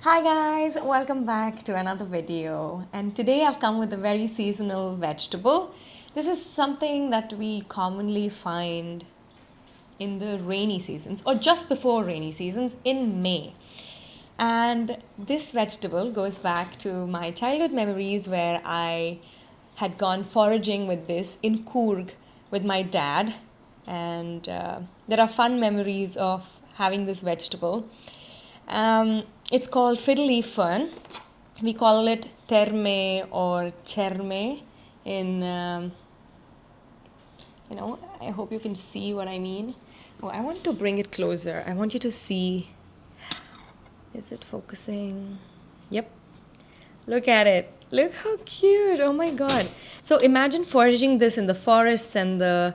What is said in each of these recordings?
Hi guys, welcome back to another video, and today I've come with a very seasonal vegetable. This is something that we commonly find in the rainy seasons or just before rainy seasons in May. And this vegetable goes back to my childhood memories where I had gone foraging with this in Coorg with my dad, and there are fun memories of having this vegetable. It's called Fiddlehead Fern. We call it Therme or Cherme in, I hope you can see what I mean. Oh, I want to bring it closer. I want you to see. Is it focusing? Yep. Look at it. Look how cute. Oh my god. So imagine foraging this in the forests and the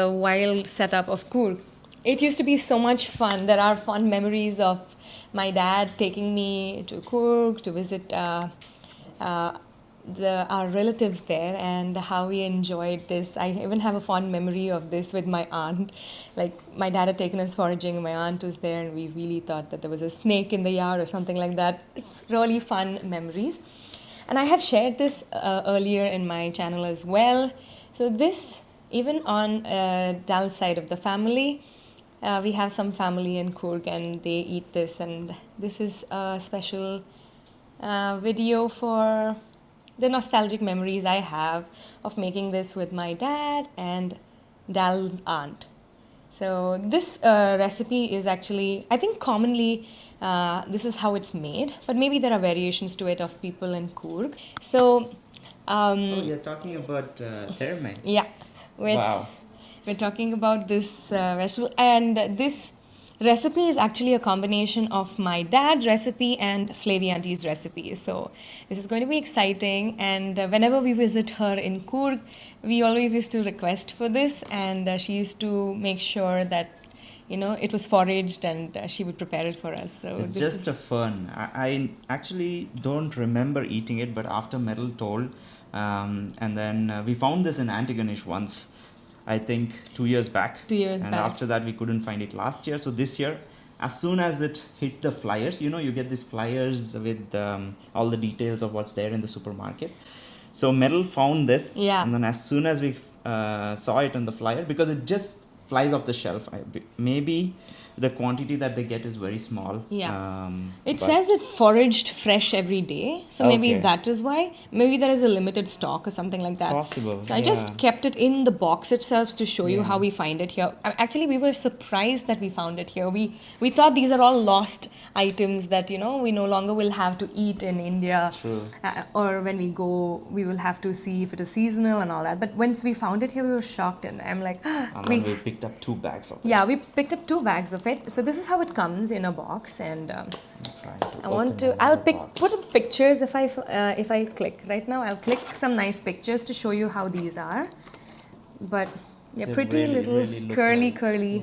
wild setup of Coorg. It used to be so much fun. There are fun memories of my dad taking me to Coorg to visit our relatives there, and how we enjoyed this. I even have a fond memory of this with my aunt. Like, my dad had taken us foraging and my aunt was there, and we really thought that there was a snake in the yard or something like that. It's really fun memories. And I had shared this earlier in my channel as well. So this, even on Dal's side of the family, we have some family in Coorg and they eat this, and this is a special video for the nostalgic memories I have of making this with my dad and Dal's aunt. So this recipe is actually, I think commonly this is how it's made, but maybe there are variations to it of people in Coorg. So you're talking about Therme. yeah, Wow. we're talking about this vegetable, and this recipe is actually a combination of my dad's recipe and Flavy Auntie's recipe. So this is going to be exciting, and whenever we visit her in Coorg, we always used to request for this, and she used to make sure that it was foraged, and she would prepare it for us. So It's this just is a fern. I actually don't remember eating it, but after Metal told, and then we found this in Antigonish once, I think 2 years back. 2 years and back. after that, we couldn't find it last year. So this year, as soon as it hit the flyers, you get these flyers with all the details of what's there in the supermarket. So Metal found this, Yeah. and then as soon as we saw it on the flyer, because it just flies off the shelf, maybe the quantity that they get is very small. Yeah. It but- says it's foraged fresh every day, so maybe Okay. that is why. Maybe there is a limited stock or something like that. Possible, So I just yeah. kept it in the box itself to show you Yeah. how we find it here. Actually, we were surprised that we found it here. We thought these are all lost items that we no longer will have to eat in India. True. Or when we go, we will have to see if it is seasonal and all that. But once we found it here, we were shocked, and I'm like, and then we picked up 2 bags of it. yeah, we picked up 2 bags of it. So this is how it comes in a box, and I'm trying to I want open to. another box. Put up pictures if I click right now. I'll click some nice pictures to show you how these are. But they're They pretty really, little really look curly.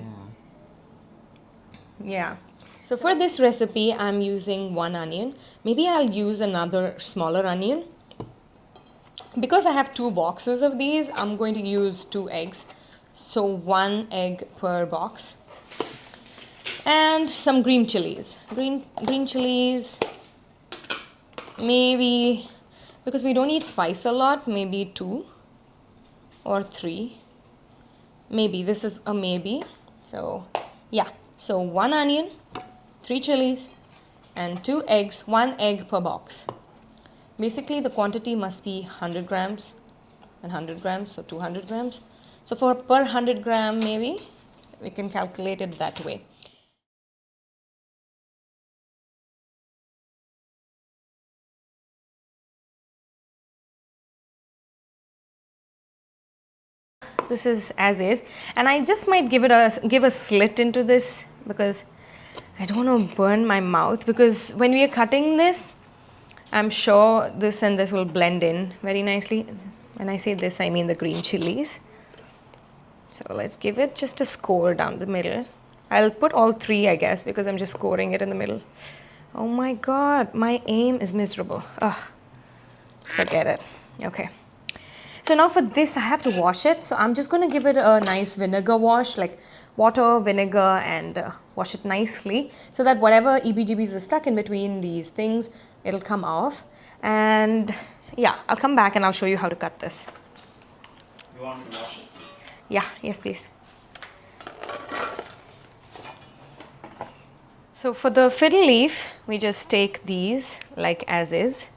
Yeah. Yeah. So for this recipe, I'm using 1 onion. Maybe I'll use another smaller onion. Because I have 2 boxes of these, I'm going to use 2 eggs. So 1 egg per box. And some green chilies. Green chilies, maybe, because we don't eat spice a lot, maybe 2 or 3. Maybe, this is a maybe. So yeah, so 1 onion, 3 chilies, and 2 eggs, 1 egg per box. Basically, the quantity must be 100 grams and 100 grams, so 200 grams. So for per 100 gram, maybe, we can calculate it that way. This is as is, and I just might give a slit into this because I don't want to burn my mouth, because when we are cutting this, I'm sure this and this will blend in very nicely. When I say this, I mean the green chilies. So let's give it just a score down the middle. I'll put all 3, I guess, because I'm just scoring it in the middle. Oh my god, my aim is miserable. Ugh, forget it. Okay. So now for this, I have to wash it. So I'm just going to give it a nice vinegar wash, like water, vinegar, and wash it nicely so that whatever EBGBs are stuck in between these things, it'll come off. And yeah, I'll come back and I'll show you how to cut this. You want to wash it? Yeah, yes, please. So for the fiddle leaf, we just take these like as is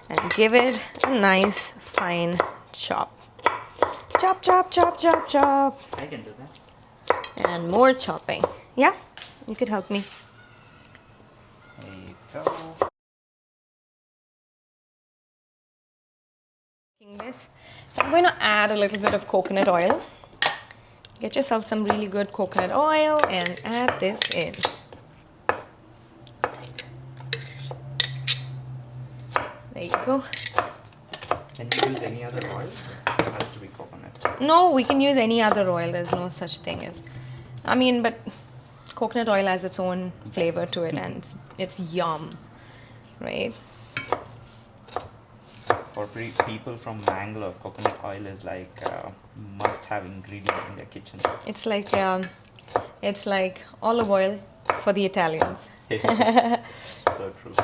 and give it a nice fine chop. Chop, chop, chop, chop, chop. I can do that. And more chopping. Yeah, you could help me. There you go. This. So I'm going to add a little bit of coconut oil. Get yourself some really good coconut oil and add this in. There you go. Can you use any other oil? It has to be coconut. No, we can use any other oil. There's no such thing as... I mean, but coconut oil has its own flavor to it and it's yum, right? For people from Bangalore, coconut oil is like a must-have ingredient in their kitchen. It's like olive oil for the Italians. So true.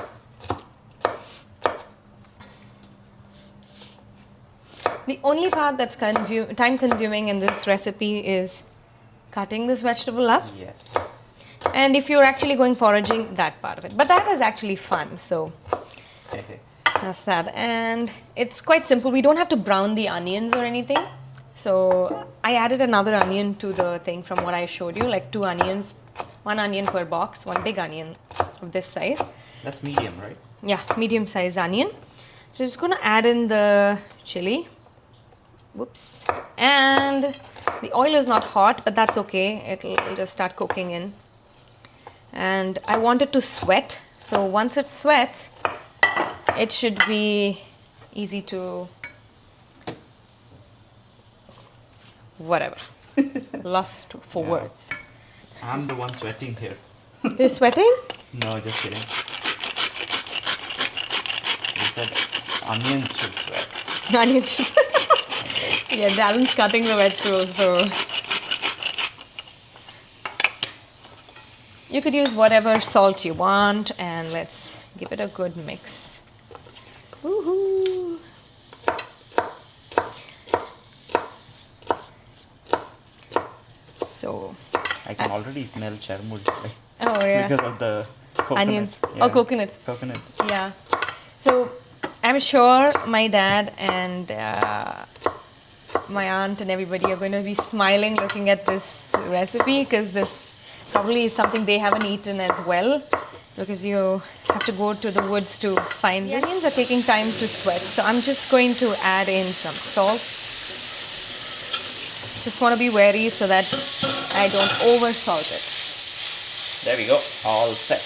The only part that's time-consuming in this recipe is cutting this vegetable up. Yes. And if you're actually going foraging, that part of it. But that is actually fun, so that's that. And it's quite simple. We don't have to brown the onions or anything. So I added another onion to the thing from what I showed you, like 2 onions, 1 onion per box, 1 big onion of this size. That's medium, right? Yeah, medium-sized onion. So just going to add in the chili. Whoops. And the oil is not hot, but that's okay. It'll just start cooking in. And I want it to sweat. So once it sweats, it should be easy to... whatever. Lost for words. I'm the one sweating here. You're sweating? No, just kidding. You said onions should sweat. Onions should... Yeah, Darren's cutting the vegetables, so... You could use whatever salt you want, and let's give it a good mix. Woohoo! So... I can already smell chermud. Oh, yeah. Because of the coconut. Onions. Yeah. Oh, coconuts. Coconut. Yeah. So I'm sure my dad and my aunt and everybody are going to be smiling looking at this recipe because this probably is something they haven't eaten as well, because you have to go to the woods to find this. The onions are taking time to sweat, so I'm just going to add in some salt. Just want to be wary so that I don't over salt it. There we go. All set.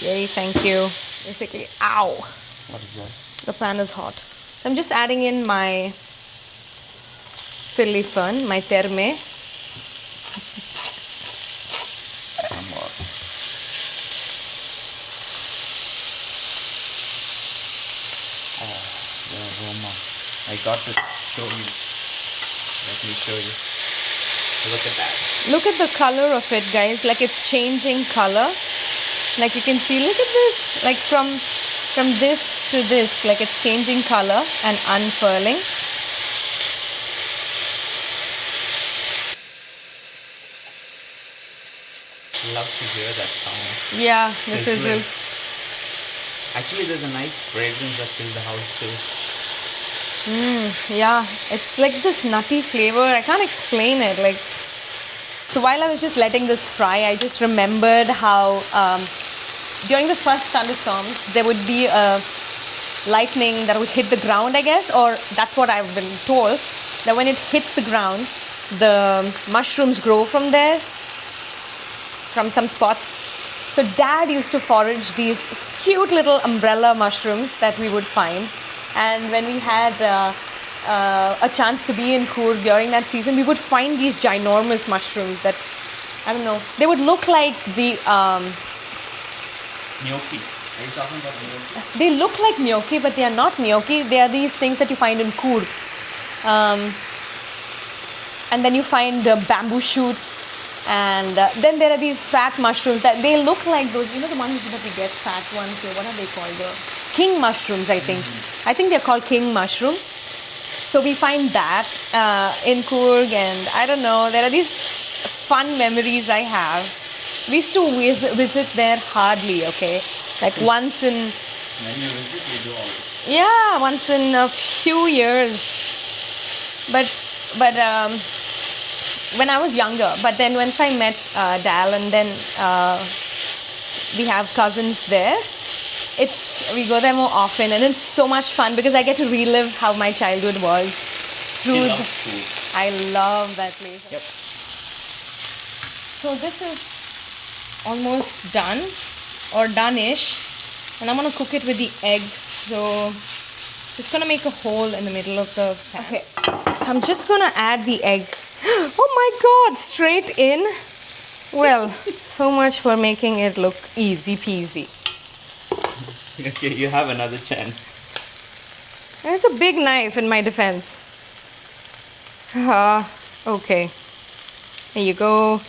Yay, thank you. Basically, ow. What is that? The pan is hot. So I'm just adding in my Fiddlehead Fern, my Therme. Some more. Oh, the aroma. I got to show you. Let me show you. Look at that. Look at the color of it, guys. Like it's changing color. Like you can see, look at this. Like from this to this, like it's changing color and unfurling. Love to hear that sound. Yeah, this is Sizzling. it. Actually, there's a nice fragrance that fills the house too. Yeah, it's like this nutty flavor. I can't explain it. Like, so while I was just letting this fry, I just remembered how during the first thunderstorms, there would be a lightning that would hit the ground, I guess, or that's what I've been told, that when it hits the ground, the mushrooms grow from there, from some spots. So Dad used to forage these cute little umbrella mushrooms that we would find. And when we had a chance to be in Coorg during that season, we would find these ginormous mushrooms that, I don't know, they would look like the... Gnocchi. Are you talking about gnocchi? They look like gnocchi, but they are not gnocchi. They are these things that you find in Coorg. And then you find bamboo shoots And then there are these fat mushrooms that they look like those, you know, the ones that we get, fat ones. So what are they called? The king mushrooms, I think. I think they're called king mushrooms. So we find that in Coorg, and I don't know, there are these fun memories I have. We used to visit there hardly, okay? Like once in... When you visit, you do all this. Yeah, once in a few years. But when I was younger, but then once I met Dal, and then we have cousins there, we go there more often, and it's so much fun because I get to relive how my childhood was. She loves food. I love that place. Yep. So this is almost done, or done-ish, and I'm gonna cook it with the egg. So just gonna make a hole in the middle of the pan. Okay, so I'm just gonna add the egg. Oh my God, straight in. Well, so much for making it look easy peasy. Okay, you have another chance. There's a big knife in my defense. Okay. There you go.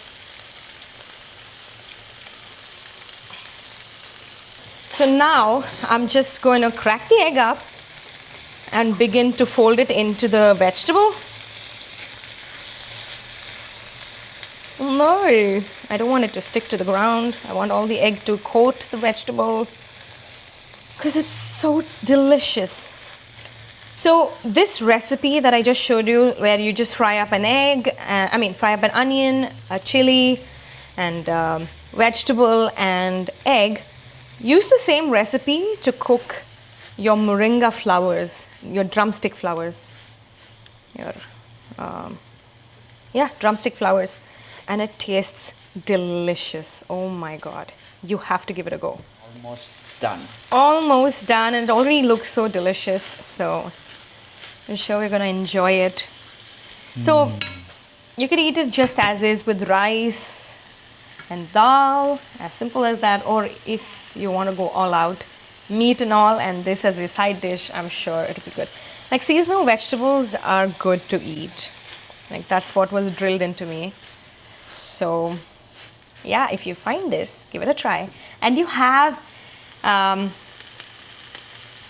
So now I'm just going to crack the egg up and begin to fold it into the vegetable. No, I don't want it to stick to the ground. I want all the egg to coat the vegetable because it's so delicious. So this recipe that I just showed you, where you just fry up an egg, fry up an onion, a chili, and vegetable and egg, use the same recipe to cook your moringa flowers, your drumstick flowers, drumstick flowers, and it tastes delicious. Oh my God, you have to give it a go. Almost done. Almost done, and it already looks so delicious. So I'm sure we're gonna enjoy it. So you could eat it just as is with rice and dal, as simple as that, or if you want to go all out, meat and all, and this as a side dish, I'm sure it'll be good. Like, seasonal vegetables are good to eat. Like, that's what was drilled into me. So yeah, if you find this, give it a try. And you have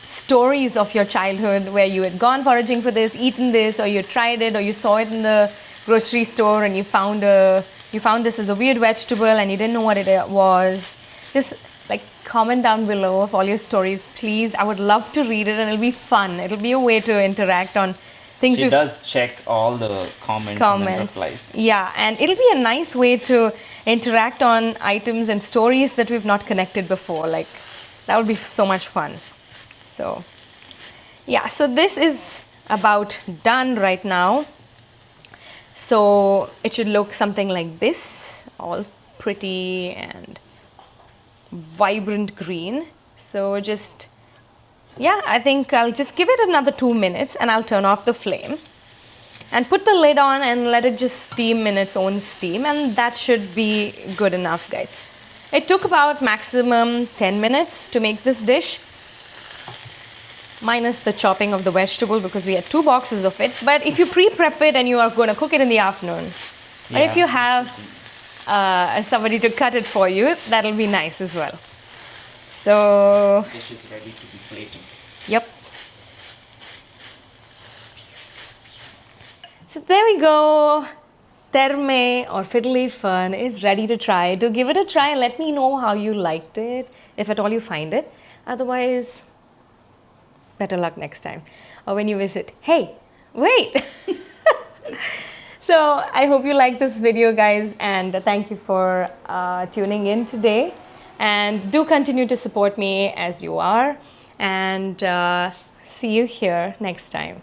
stories of your childhood where you had gone foraging for this, eaten this, or you tried it, or you saw it in the grocery store and you found this as a weird vegetable and you didn't know what it was. Just like comment down below of all your stories, please. I would love to read it, and it'll be fun. It'll be a way to interact on things. She does check all the comments. And replies. Yeah, and it'll be a nice way to interact on items and stories that we've not connected before. Like, that would be so much fun. So yeah, so this is about done right now. So it should look something like this, all pretty and vibrant green. So just, yeah, I think I'll just give it another 2 minutes and I'll turn off the flame and put the lid on and let it just steam in its own steam, and that should be good enough, guys. It took about maximum 10 minutes to make this dish, minus the chopping of the vegetable because we had 2 boxes of it. But if you pre-prep it and you are going to cook it in the afternoon, or if you have somebody to cut it for you, that'll be nice as well. So The dish is ready to be plated. yep. So there we go. Therme or Fiddlehead Fern is ready to try. Do give it a try and let me know how you liked it, if at all you find it. Otherwise, better luck next time or when you visit. Hey, wait. So I hope you liked this video, guys, and thank you for tuning in today. And do continue to support me as you are, and see you here next time.